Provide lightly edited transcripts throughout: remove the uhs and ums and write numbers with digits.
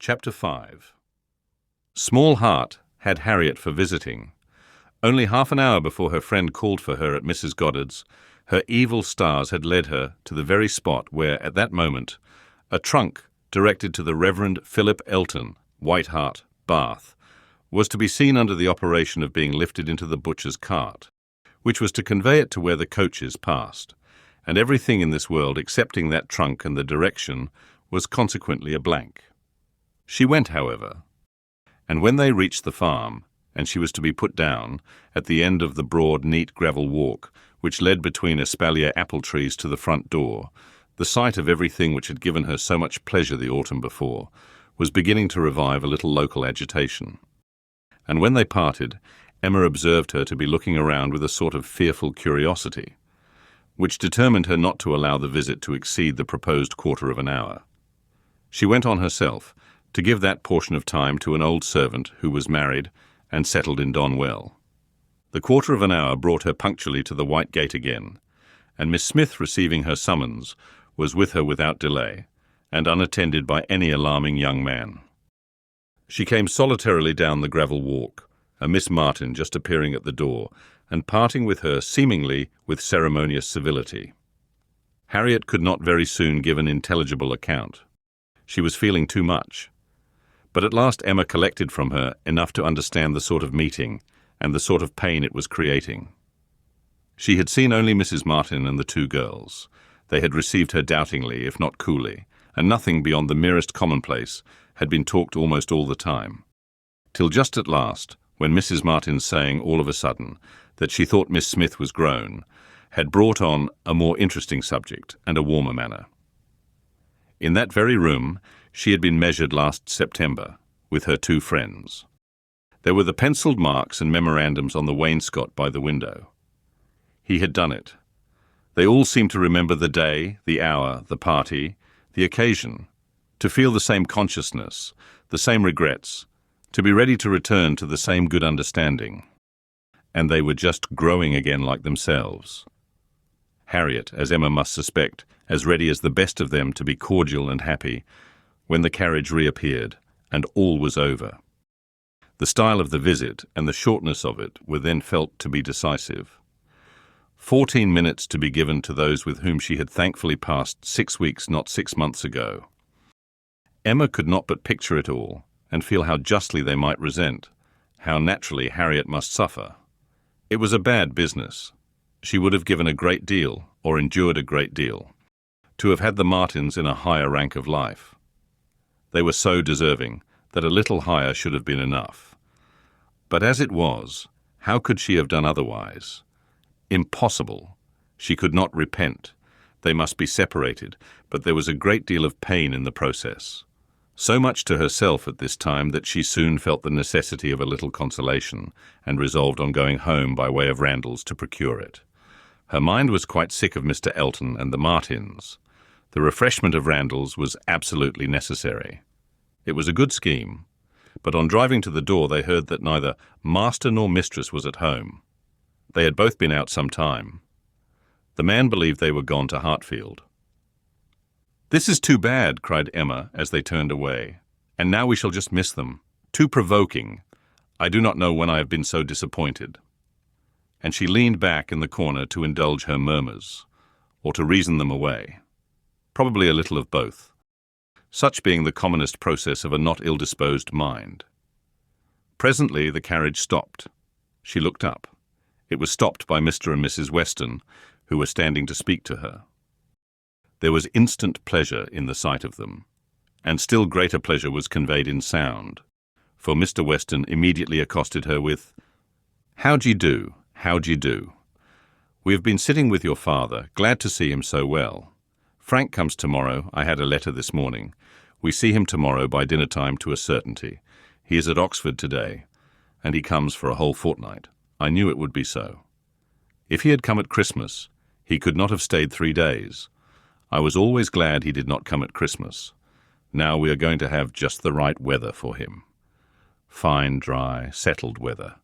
Chapter 5. Small Heart had Harriet for visiting. Only half an hour before her friend called for her at Mrs. Goddard's, her evil stars had led her to the very spot where, at that moment, a trunk directed to the Reverend Philip Elton, White Hart, Bath, was to be seen under the operation of being lifted into the butcher's cart, which was to convey it to where the coaches passed, and everything in this world excepting that trunk and the direction was consequently a blank. She went, however, and when they reached the farm, and she was to be put down at the end of the broad, neat gravel walk which led between espalier apple trees to the front door, the sight of everything which had given her so much pleasure the autumn before was beginning to revive a little local agitation. And when they parted, Emma observed her to be looking around with a sort of fearful curiosity, which determined her not to allow the visit to exceed the proposed quarter of an hour. She went on herself, to give that portion of time to an old servant who was married and settled in Donwell. The quarter of an hour brought her punctually to the white gate again, and Miss Smith, receiving her summons, was with her without delay, and unattended by any alarming young man. She came solitarily down the gravel walk, a Miss Martin just appearing at the door, and parting with her seemingly with ceremonious civility. Harriet could not very soon give an intelligible account. She was feeling too much. But at last Emma collected from her enough to understand the sort of meeting and the sort of pain it was creating. She had seen only Mrs. Martin and the two girls. They had received her doubtingly, if not coolly, and nothing beyond the merest commonplace had been talked almost all the time. Till just at last, when Mrs. Martin, saying all of a sudden that she thought Miss Smith was grown, had brought on a more interesting subject and a warmer manner. In that very room she had been measured last September with her two friends. There were the pencilled marks and memorandums on the wainscot by the window. He had done it. They all seemed to remember the day, the hour, the party, the occasion, to feel the same consciousness, the same regrets, to be ready to return to the same good understanding. And they were just growing again like themselves. Harriet, as Emma must suspect, as ready as the best of them to be cordial and happy, when the carriage reappeared, and all was over. The style of the visit and the shortness of it were then felt to be decisive. 14 minutes to be given to those with whom she had thankfully passed 6 weeks, not 6 months ago. Emma could not but picture it all, and feel how justly they might resent, how naturally Harriet must suffer. It was a bad business. She would have given a great deal, or endured a great deal, to have had the Martins in a higher rank of life. They were so deserving that a little higher should have been enough. But as it was, how could she have done otherwise? Impossible. She could not repent. They must be separated, but there was a great deal of pain in the process. So much to herself at this time that she soon felt the necessity of a little consolation, and resolved on going home by way of Randalls to procure it. Her mind was quite sick of Mr. Elton and the Martins. The refreshment of Randalls was absolutely necessary. It was a good scheme, but on driving to the door they heard that neither master nor mistress was at home. They had both been out some time. The man believed they were gone to Hartfield. "This is too bad," cried Emma as they turned away. "And now we shall just miss them. Too provoking. I do not know when I have been so disappointed." And she leaned back in the corner to indulge her murmurs, or to reason them away. Probably a little of both, such being the commonest process of a not ill-disposed mind. Presently the carriage stopped. She looked up. It was stopped by Mr. and Mrs. Weston, who were standing to speak to her. There was instant pleasure in the sight of them, and still greater pleasure was conveyed in sound, for Mr. Weston immediately accosted her with, "How d'ye do? How d'ye do? We have been sitting with your father, glad to see him so well. Frank comes tomorrow. I had a letter this morning. We see him tomorrow by dinner-time to a certainty. He is at Oxford today, and he comes for a whole fortnight. I knew it would be so. If he had come at Christmas, he could not have stayed 3 days. I was always glad he did not come at Christmas. Now we are going to have just the right weather for him. Fine, dry, settled weather.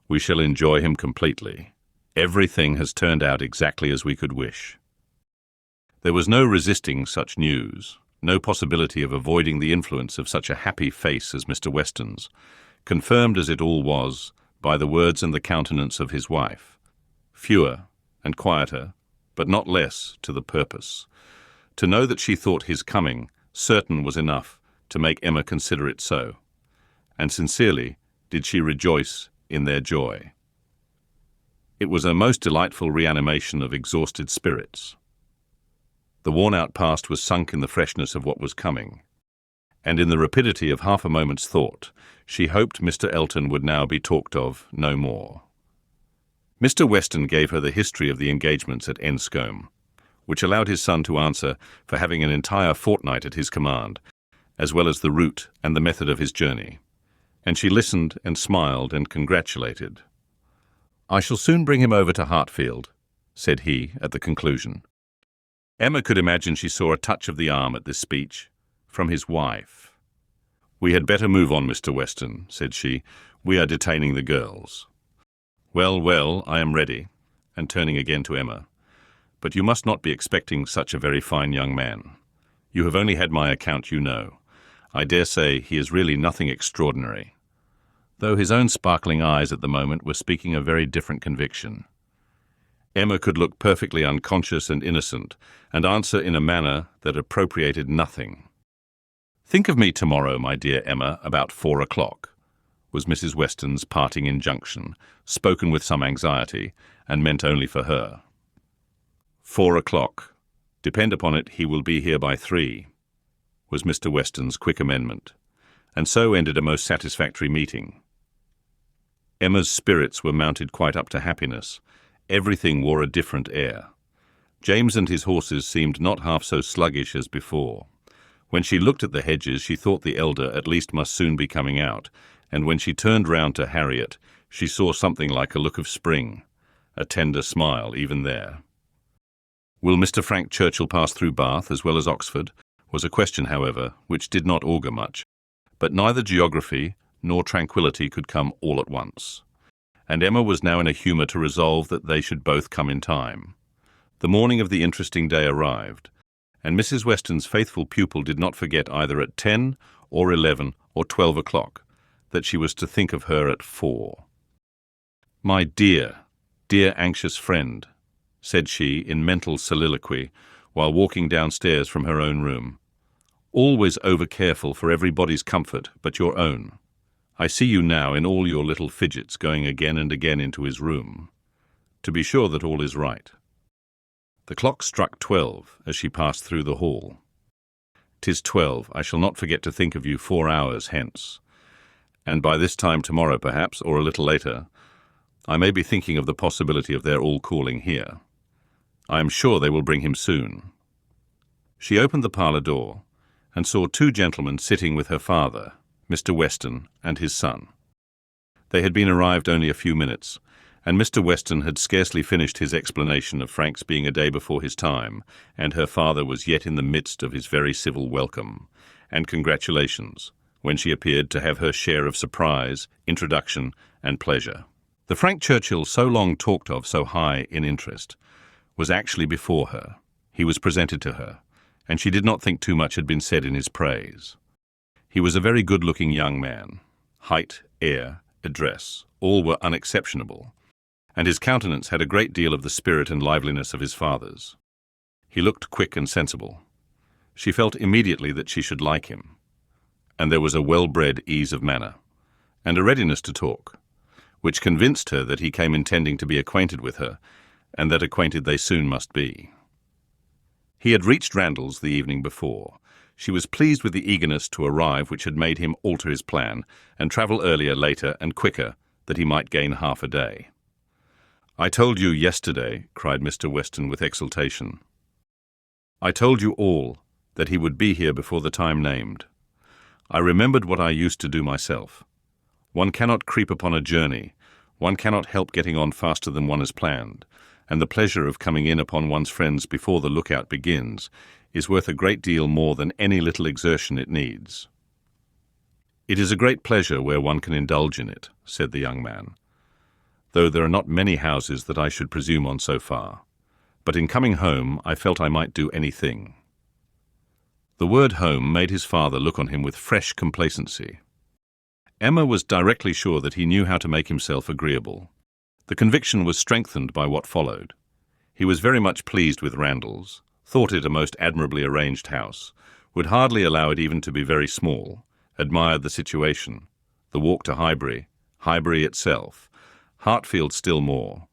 We shall enjoy him completely. Everything has turned out exactly as we could wish." There was no resisting such news. no possibility of avoiding the influence of such a happy face as Mr. Weston's, confirmed as it all was by the words and the countenance of his wife, fewer and quieter, but not less to the purpose. To know that she thought his coming certain was enough to make Emma consider it so, and sincerely did she rejoice in their joy. It was a most delightful reanimation of exhausted spirits. The worn-out past was sunk in the freshness of what was coming, and in the rapidity of half a moment's thought, she hoped Mr. Elton would now be talked of no more. Mr. Weston gave her the history of the engagements at Enscombe, which allowed his son to answer for having an entire fortnight at his command, as well as the route and the method of his journey, and she listened and smiled and congratulated. "I shall soon bring him over to Hartfield," said he at the conclusion. Emma could imagine she saw a touch of the arm at this speech from his wife. "We had better move on, Mr. Weston," said she. "We are detaining the girls." "Well, well, I am ready," and turning again to Emma. "But you must not be expecting such a very fine young man. You have only had my account, you know. I dare say he is really nothing extraordinary," though his own sparkling eyes at the moment were speaking a very different conviction. Emma could look perfectly unconscious and innocent, and answer in a manner that appropriated nothing. "Think of me tomorrow, my dear Emma, about 4 o'clock, was Mrs. Weston's parting injunction, spoken with some anxiety, and meant only for her. 4 o'clock. Depend upon it, he will be here by 3, was Mr. Weston's quick amendment, and so ended a most satisfactory meeting. Emma's spirits were mounted quite up to happiness. Everything wore a different air. James and his horses seemed not half so sluggish as before. When she looked at the hedges, she thought the elder at least must soon be coming out, and when she turned round to Harriet, she saw something like a look of spring, a tender smile even there. "Will Mr. Frank Churchill pass through Bath as well as Oxford?" was a question, however, which did not augur much. But neither geography nor tranquillity could come all at once, and Emma was now in a humour to resolve that they should both come in time. The morning of the interesting day arrived, and Mrs. Weston's faithful pupil did not forget either at 10 or 11 or 12 o'clock that she was to think of her at 4. "My dear, dear anxious friend," said she in mental soliloquy while walking downstairs from her own room, "always over-careful for everybody's comfort but your own. I see you now in all your little fidgets going again and again into his room, to be sure that all is right." The clock struck 12 as she passed through the hall. "'Tis 12. I shall not forget to think of you 4 hours hence, and by this time tomorrow perhaps, or a little later, I may be thinking of the possibility of their all calling here. I am sure they will bring him soon." She opened the parlour door and saw 2 gentlemen sitting with her father, Mr. Weston, and his son. They had been arrived only a few minutes, and Mr. Weston had scarcely finished his explanation of Frank's being a day before his time, and her father was yet in the midst of his very civil welcome and congratulations, when she appeared to have her share of surprise, introduction, and pleasure. The Frank Churchill so long talked of, so high in interest, was actually before her. He was presented to her, and she did not think too much had been said in his praise. He was a very good-looking young man. Height, air, address, all were unexceptionable, and his countenance had a great deal of the spirit and liveliness of his father's. He looked quick and sensible. She felt immediately that she should like him, and there was a well-bred ease of manner, and a readiness to talk, which convinced her that he came intending to be acquainted with her, and that acquainted they soon must be. He had reached Randalls the evening before. She was pleased with the eagerness to arrive which had made him alter his plan and travel earlier, later, and quicker, that he might gain half a day. "I told you yesterday," cried Mr. Weston with exultation. "I told you all that he would be here before the time named. I remembered what I used to do myself. One cannot creep upon a journey, one cannot help getting on faster than one has planned, and the pleasure of coming in upon one's friends before the lookout begins is worth a great deal more than any little exertion it needs." "It is a great pleasure where one can indulge in it," said the young man, "though there are not many houses that I should presume on so far. But in coming home I felt I might do anything." The word home made his father look on him with fresh complacency. Emma was directly sure that he knew how to make himself agreeable. The conviction was strengthened by what followed. He was very much pleased with Randalls, thought it a most admirably arranged house, would hardly allow it even to be very small, admired the situation, the walk to Highbury itself, Hartfield still more,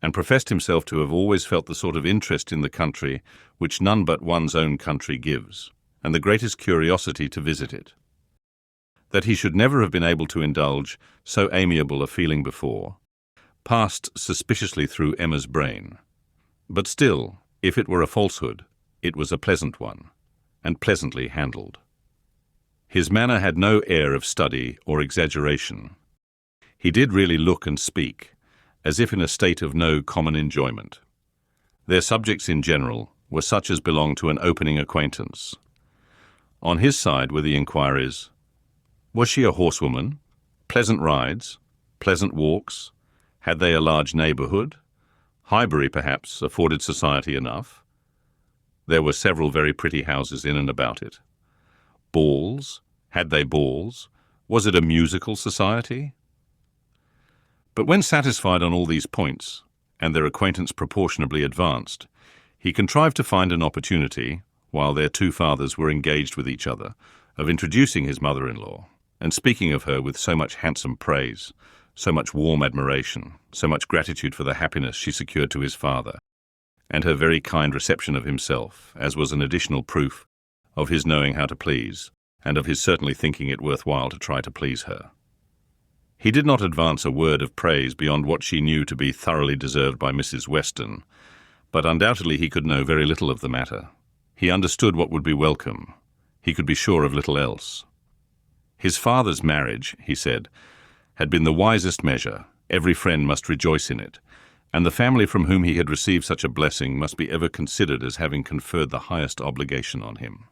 and professed himself to have always felt the sort of interest in the country which none but one's own country gives, and the greatest curiosity to visit it. That he should never have been able to indulge so amiable a feeling before passed suspiciously through Emma's brain. But still, if it were a falsehood, it was a pleasant one, and pleasantly handled. His manner had no air of study or exaggeration. He did really look and speak, as if in a state of no common enjoyment. Their subjects in general were such as belonged to an opening acquaintance. On his side were the inquiries: was she a horsewoman? Pleasant rides? Pleasant walks? Had they a large neighbourhood? Highbury, perhaps, afforded society enough. There were several very pretty houses in and about it. Balls? Had they balls? Was it a musical society? But when satisfied on all these points, and their acquaintance proportionably advanced, he contrived to find an opportunity, while their two fathers were engaged with each other, of introducing his mother-in-law, and speaking of her with so much handsome praise, so much warm admiration, so much gratitude for the happiness she secured to his father, and her very kind reception of himself, as was an additional proof of his knowing how to please, and of his certainly thinking it worthwhile to try to please her. He did not advance a word of praise beyond what she knew to be thoroughly deserved by Mrs. Weston, but undoubtedly he could know very little of the matter. He understood what would be welcome. He could be sure of little else. His father's marriage, he said, had been the wisest measure. Every friend must rejoice in it, and the family from whom he had received such a blessing must be ever considered as having conferred the highest obligation on him.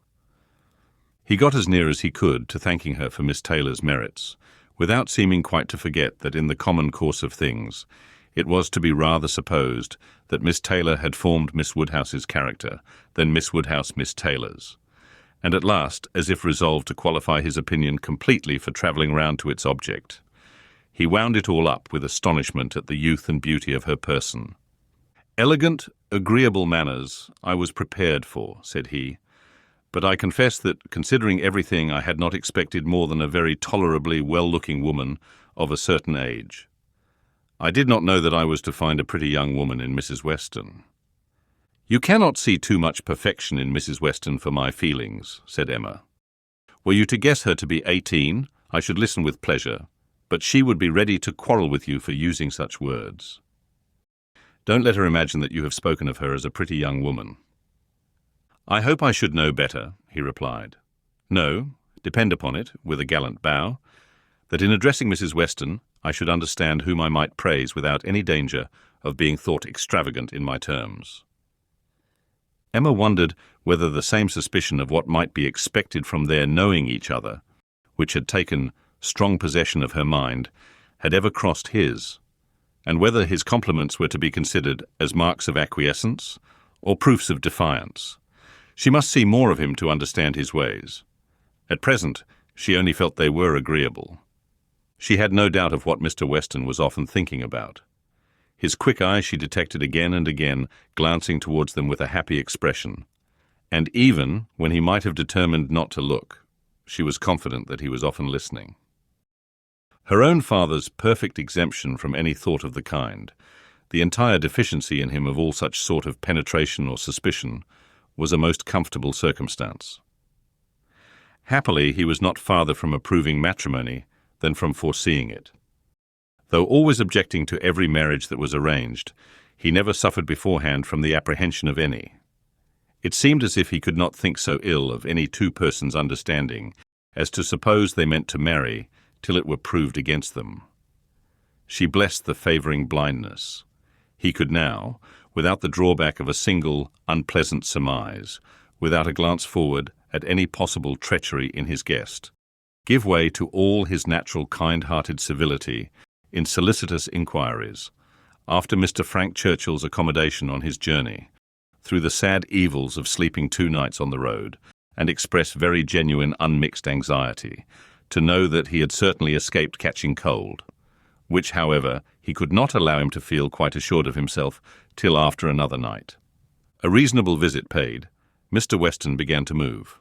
He got as near as he could to thanking her for Miss Taylor's merits, without seeming quite to forget that in the common course of things it was to be rather supposed that Miss Taylor had formed Miss Woodhouse's character than Miss Woodhouse Miss Taylor's, and at last, as if resolved to qualify his opinion completely for travelling round to its object, he wound it all up with astonishment at the youth and beauty of her person. "Elegant, agreeable manners I was prepared for," said he, "but I confess that, considering everything, I had not expected more than a very tolerably well-looking woman of a certain age. I did not know that I was to find a pretty young woman in Mrs. Weston." "You cannot see too much perfection in Mrs. Weston for my feelings," said Emma. "Were you to guess her to be 18, I should listen with pleasure, but she would be ready to quarrel with you for using such words. Don't let her imagine that you have spoken of her as a pretty young woman." "I hope I should know better," he replied. "No, depend upon it," with a gallant bow, "that in addressing Mrs. Weston I should understand whom I might praise without any danger of being thought extravagant in my terms." Emma wondered whether the same suspicion of what might be expected from their knowing each other, which had taken strong possession of her mind, had ever crossed his, and whether his compliments were to be considered as marks of acquiescence or proofs of defiance. She must see more of him to understand his ways. At present, she only felt they were agreeable. She had no doubt of what Mr. Weston was often thinking about. His quick eye she detected again and again glancing towards them with a happy expression, and even when he might have determined not to look, she was confident that he was often listening. Her own father's perfect exemption from any thought of the kind, the entire deficiency in him of all such sort of penetration or suspicion, was a most comfortable circumstance. Happily, he was not farther from approving matrimony than from foreseeing it. Though always objecting to every marriage that was arranged, he never suffered beforehand from the apprehension of any. It seemed as if he could not think so ill of any two persons' understanding as to suppose they meant to marry till it were proved against them. She blessed the favouring blindness. He could now, without the drawback of a single unpleasant surmise, without a glance forward at any possible treachery in his guest, give way to all his natural kind-hearted civility in solicitous inquiries, after Mr. Frank Churchill's accommodation on his journey, through the sad evils of sleeping 2 nights on the road, and express very genuine unmixed anxiety, to know that he had certainly escaped catching cold, which, however, he could not allow him to feel quite assured of himself till after another night. A reasonable visit paid, Mr. Weston began to move.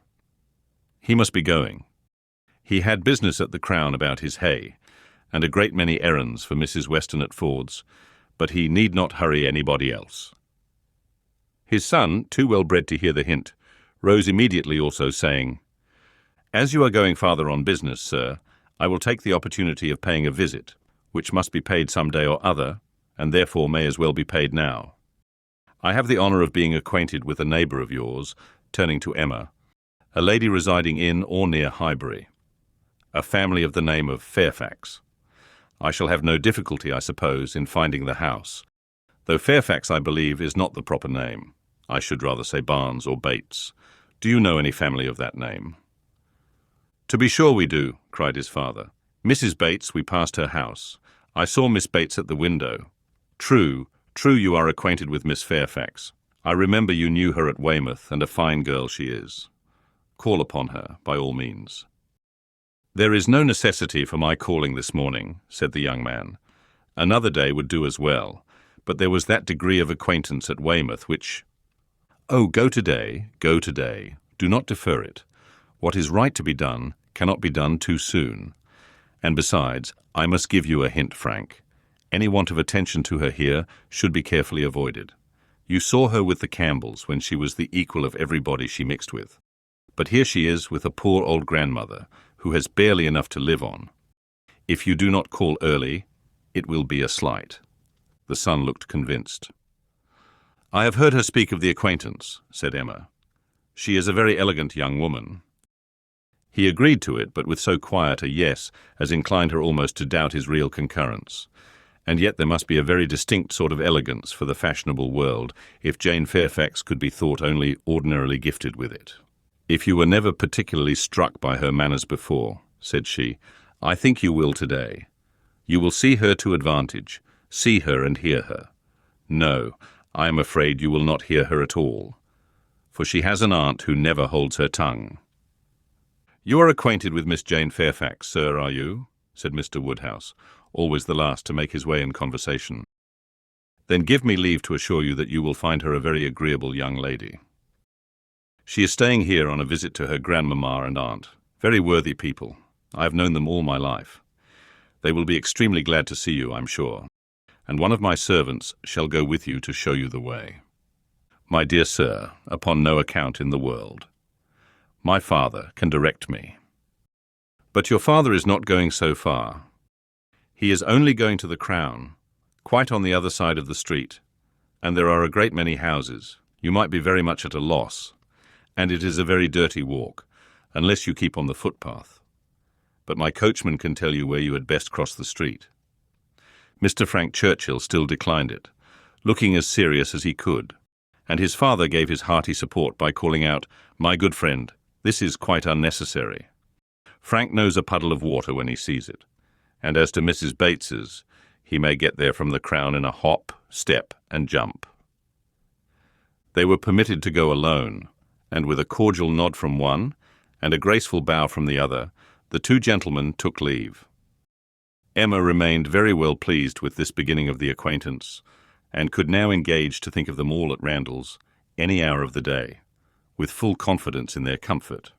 He must be going. He had business at the Crown about his hay, and a great many errands for Mrs. Weston at Ford's, but he need not hurry anybody else. His son, too well bred to hear the hint, rose immediately also, saying, "As you are going farther on business, sir, I will take the opportunity of paying a visit, which must be paid some day or other, and therefore may as well be paid now. I have the honour of being acquainted with a neighbour of yours," turning to Emma, "a lady residing in or near Highbury, a family of the name of Fairfax. I shall have no difficulty, I suppose, in finding the house, though Fairfax, I believe, is not the proper name. I should rather say Barnes or Bates. Do you know any family of that name?" "To be sure we do," cried his father. "Mrs. Bates, we passed her house. I saw Miss Bates at the window. True, you are acquainted with Miss Fairfax. I remember you knew her at Weymouth, and a fine girl she is. Call upon her, by all means." "There is no necessity for my calling this morning," said the young man. "Another day would do as well, but there was that degree of acquaintance at Weymouth which—" "Oh, go today. Do not defer it. What is right to be done cannot be done too soon. And besides, I must give you a hint, Frank. Any want of attention to her here should be carefully avoided. You saw her with the Campbells when she was the equal of everybody she mixed with. But here she is with a poor old grandmother, who has barely enough to live on. If you do not call early, it will be a slight." The son looked convinced. "I have heard her speak of the acquaintance," said Emma. "She is a very elegant young woman." He agreed to it, but with so quiet a yes as inclined her almost to doubt his real concurrence. And yet there must be a very distinct sort of elegance for the fashionable world if Jane Fairfax could be thought only ordinarily gifted with it. "If you were never particularly struck by her manners before," said she, "I think you will today. You will see her to advantage, see her and hear her. No, I am afraid you will not hear her at all, for she has an aunt who never holds her tongue." "You are acquainted with Miss Jane Fairfax, sir, are you?" said Mr. Woodhouse, always the last to make his way in conversation. "Then give me leave to assure you that you will find her a very agreeable young lady. She is staying here on a visit to her grandmamma and aunt, very worthy people. I have known them all my life. They will be extremely glad to see you, I'm sure, and one of my servants shall go with you to show you the way." "My dear sir, upon no account in the world. My father can direct me." "But your father is not going so far. He is only going to the Crown, quite on the other side of the street, and there are a great many houses. You might be very much at a loss, and it is a very dirty walk, unless you keep on the footpath. But my coachman can tell you where you had best cross the street." Mr. Frank Churchill still declined it, looking as serious as he could, and his father gave his hearty support by calling out, "My good friend, this is quite unnecessary. Frank knows a puddle of water when he sees it, and as to Mrs. Bates's, he may get there from the Crown in a hop, step, and jump." They were permitted to go alone, and with a cordial nod from one and a graceful bow from the other, the two gentlemen took leave. Emma remained very well pleased with this beginning of the acquaintance, and could now engage to think of them all at Randalls any hour of the day, with full confidence in their comfort.